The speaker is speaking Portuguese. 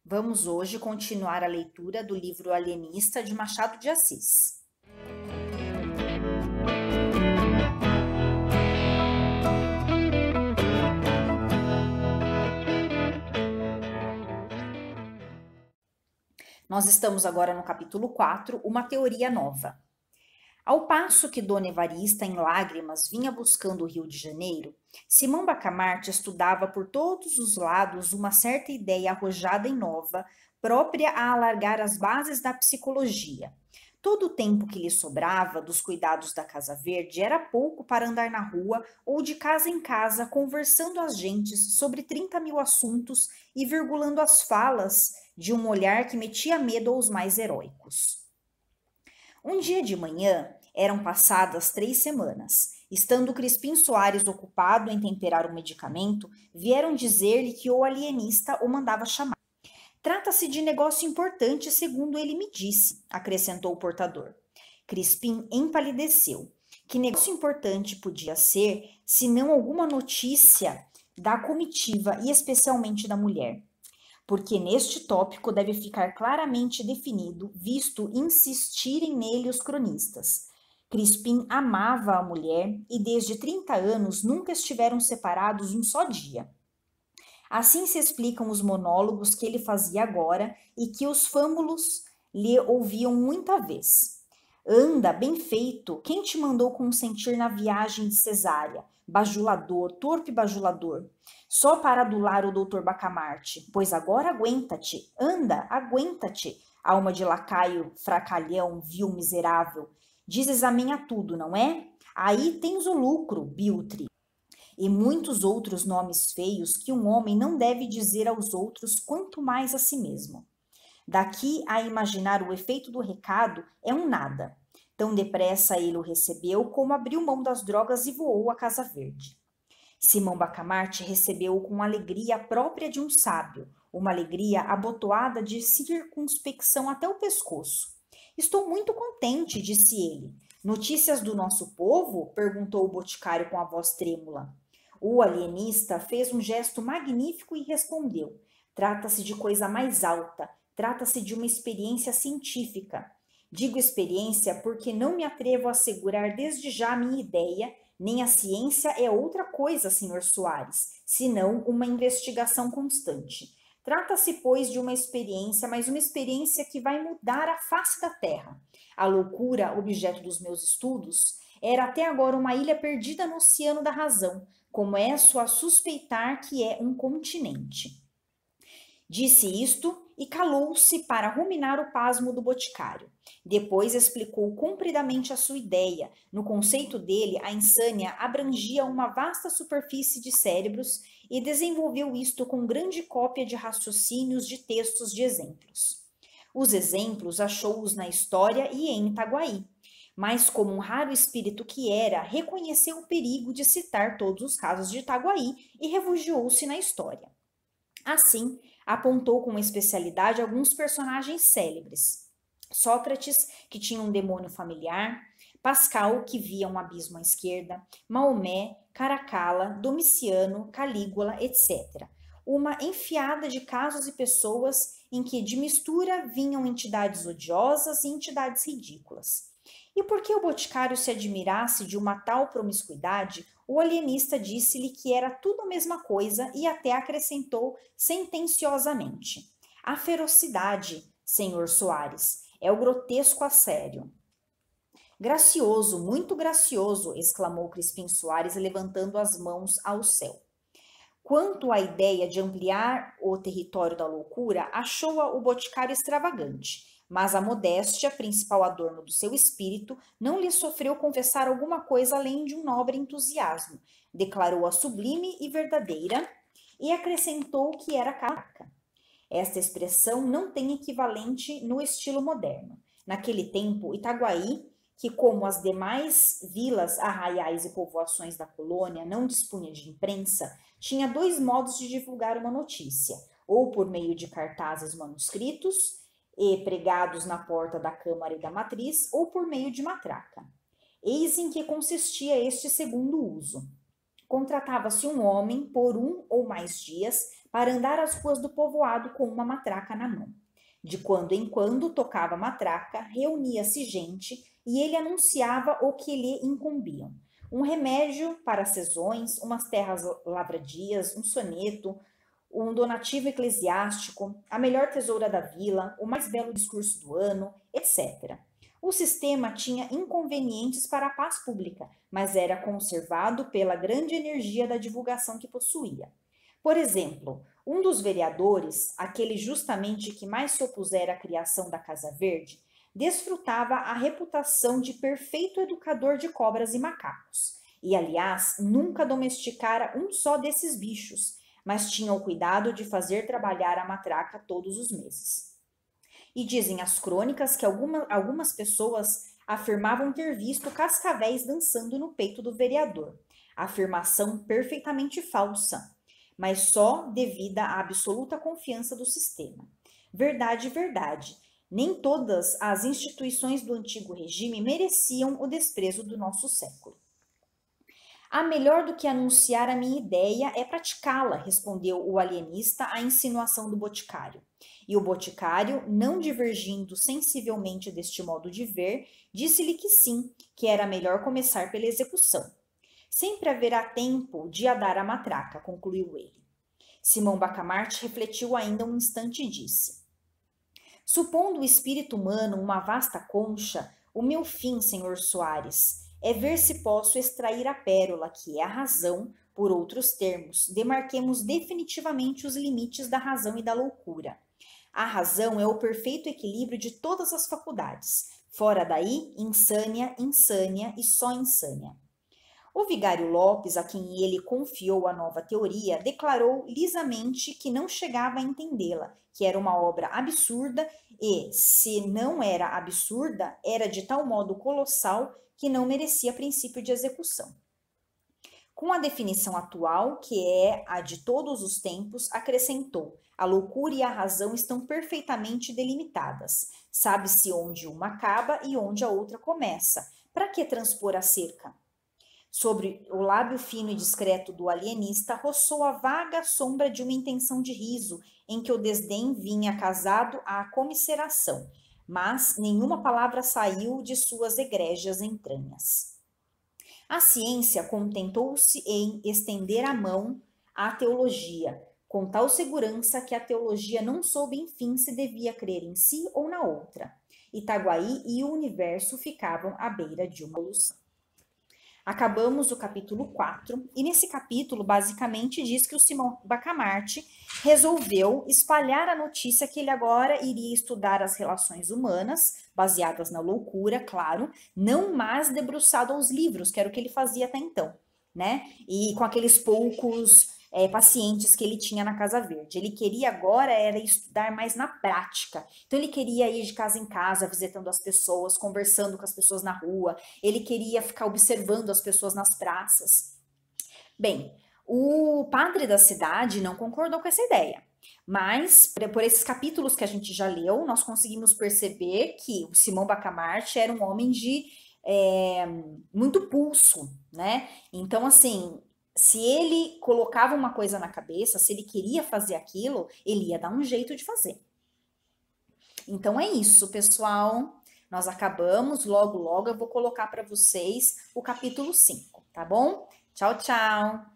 Vamos hoje continuar a leitura do livro Alienista de Machado de Assis. Nós estamos agora no capítulo 4, Uma Teoria Nova. Ao passo que Dona Evarista, em lágrimas, vinha buscando o Rio de Janeiro, Simão Bacamarte estudava por todos os lados uma certa ideia arrojada e nova, própria a alargar as bases da psicologia. Todo o tempo que lhe sobrava dos cuidados da Casa Verde era pouco para andar na rua ou de casa em casa conversando às gentes sobre 30.000 assuntos e virgulando as falas de um olhar que metia medo aos mais heróicos. Um dia de manhã, eram passadas 3 semanas. Estando Crispim Soares ocupado em temperar um medicamento, vieram dizer-lhe que o alienista o mandava chamar. Trata-se de negócio importante, segundo ele me disse, acrescentou o portador. Crispim empalideceu. Que negócio importante podia ser, se não alguma notícia da comitiva e especialmente da mulher? Porque neste tópico deve ficar claramente definido, visto insistirem nele os cronistas. Crispim amava a mulher e desde 30 anos nunca estiveram separados um só dia. Assim se explicam os monólogos que ele fazia agora e que os fâmulos lhe ouviam muita vez. Anda, bem feito, quem te mandou consentir na viagem de Cesária? Bajulador, torpe bajulador. Só para adular o doutor Bacamarte, pois agora aguenta-te, anda, aguenta-te, alma de lacaio, fracalhão, vil miserável. Dizes amém a tudo, não é? Aí tens o lucro, biltre. E muitos outros nomes feios que um homem não deve dizer aos outros, quanto mais a si mesmo. Daqui a imaginar o efeito do recado é um nada. Tão depressa ele o recebeu como abriu mão das drogas e voou à Casa Verde. Simão Bacamarte recebeu-o com alegria própria de um sábio, uma alegria abotoada de circunspecção até o pescoço. Estou muito contente, disse ele. Notícias do nosso povo? Perguntou o boticário com a voz trêmula. O alienista fez um gesto magnífico e respondeu. Trata-se de coisa mais alta, trata-se de uma experiência científica. Digo experiência porque não me atrevo a assegurar desde já a minha ideia, nem a ciência é outra coisa, Sr. Soares, senão uma investigação constante. Trata-se, pois, de uma experiência, mas uma experiência que vai mudar a face da Terra. A loucura, objeto dos meus estudos, era até agora uma ilha perdida no oceano da razão, como é a suspeitar que é um continente. Disse isto e calou-se para ruminar o pasmo do boticário. Depois explicou compridamente a sua ideia. No conceito dele, a insânia abrangia uma vasta superfície de cérebros e desenvolveu isto com grande cópia de raciocínios, de textos, de exemplos. Os exemplos achou-os na história e em Itaguaí, mas como um raro espírito que era, reconheceu o perigo de citar todos os casos de Itaguaí e refugiou-se na história. Assim, apontou com especialidade alguns personagens célebres. Sócrates, que tinha um demônio familiar, Pascal, que via um abismo à esquerda, Maomé, Caracalla, Domiciano, Calígula, etc. Uma enfiada de casos e pessoas em que de mistura vinham entidades odiosas e entidades ridículas. E porque o boticário se admirasse de uma tal promiscuidade, o alienista disse-lhe que era tudo a mesma coisa e até acrescentou sentenciosamente. A ferocidade, Sr. Soares, é o grotesco a sério. Gracioso, muito gracioso, exclamou Crispim Soares, levantando as mãos ao céu. Quanto à ideia de ampliar o território da loucura, achou-a o boticário extravagante, mas a modéstia, principal adorno do seu espírito, não lhe sofreu confessar alguma coisa além de um nobre entusiasmo. Declarou-a sublime e verdadeira e acrescentou que era caca. Esta expressão não tem equivalente no estilo moderno. Naquele tempo, Itaguaí, que como as demais vilas, arraiais e povoações da colônia não dispunha de imprensa, tinha 2 modos de divulgar uma notícia, ou por meio de cartazes manuscritos e pregados na porta da Câmara e da Matriz, ou por meio de matraca. Eis em que consistia este segundo uso. Contratava-se um homem por 1 ou mais dias para andar as ruas do povoado com uma matraca na mão. De quando em quando tocava a matraca, reunia-se gente e ele anunciava o que lhe incumbiam. Um remédio para sezões, umas terras lavradias, um soneto, um donativo eclesiástico, a melhor tesoura da vila, o mais belo discurso do ano, etc. O sistema tinha inconvenientes para a paz pública, mas era conservado pela grande energia da divulgação que possuía. Por exemplo, um dos vereadores, aquele justamente que mais se opusera à criação da Casa Verde, desfrutava a reputação de perfeito educador de cobras e macacos. E, aliás, nunca domesticara um só desses bichos, mas tinha o cuidado de fazer trabalhar a matraca todos os meses. E dizem as crônicas que algumas pessoas afirmavam ter visto cascavéis dançando no peito do vereador. Afirmação perfeitamente falsa, mas só devida à absoluta confiança do sistema. Verdade, verdade. Nem todas as instituições do antigo regime mereciam o desprezo do nosso século. Ah, melhor do que anunciar a minha ideia é praticá-la, respondeu o alienista à insinuação do boticário. E o boticário, não divergindo sensivelmente deste modo de ver, disse-lhe que sim, que era melhor começar pela execução. Sempre haverá tempo de adar a matraca, concluiu ele. Simão Bacamarte refletiu ainda um instante e disse: supondo o espírito humano uma vasta concha, o meu fim, senhor Soares, é ver se posso extrair a pérola, que é a razão, por outros termos. Demarquemos definitivamente os limites da razão e da loucura. A razão é o perfeito equilíbrio de todas as faculdades. Fora daí, insânia, insânia e só insânia. O vigário Lopes, a quem ele confiou a nova teoria, declarou lisamente que não chegava a entendê-la, que era uma obra absurda e, se não era absurda, era de tal modo colossal que não merecia princípio de execução. Com a definição atual, que é a de todos os tempos, acrescentou: a loucura e a razão estão perfeitamente delimitadas. Sabe-se onde uma acaba e onde a outra começa. Para que transpor a cerca? Sobre o lábio fino e discreto do alienista roçou a vaga sombra de uma intenção de riso, em que o desdém vinha casado à comiseração, mas nenhuma palavra saiu de suas egrégias entranhas. A ciência contentou-se em estender a mão à teologia, com tal segurança que a teologia não soube, enfim, se devia crer em si ou na outra. Itaguaí e o universo ficavam à beira de uma solução. Acabamos o capítulo 4, e nesse capítulo basicamente diz que o Simão Bacamarte resolveu espalhar a notícia que ele agora iria estudar as relações humanas, baseadas na loucura, claro, não mais debruçado aos livros, que era o que ele fazia até então, né? E com aqueles poucos pacientes que ele tinha na Casa Verde. Ele queria agora era estudar mais na prática. Então ele queria ir de casa em casa, visitando as pessoas, conversando com as pessoas na rua. Ele queria ficar observando as pessoas nas praças. Bem, o padre da cidade não concordou com essa ideia. Mas, por esses capítulos que a gente já leu, nós conseguimos perceber que o Simão Bacamarte era um homem de muito pulso, né? Então, assim, se ele colocava uma coisa na cabeça, se ele queria fazer aquilo, ele ia dar um jeito de fazer. Então é isso, pessoal. Nós acabamos, logo eu vou colocar para vocês o capítulo 5, tá bom? Tchau, tchau!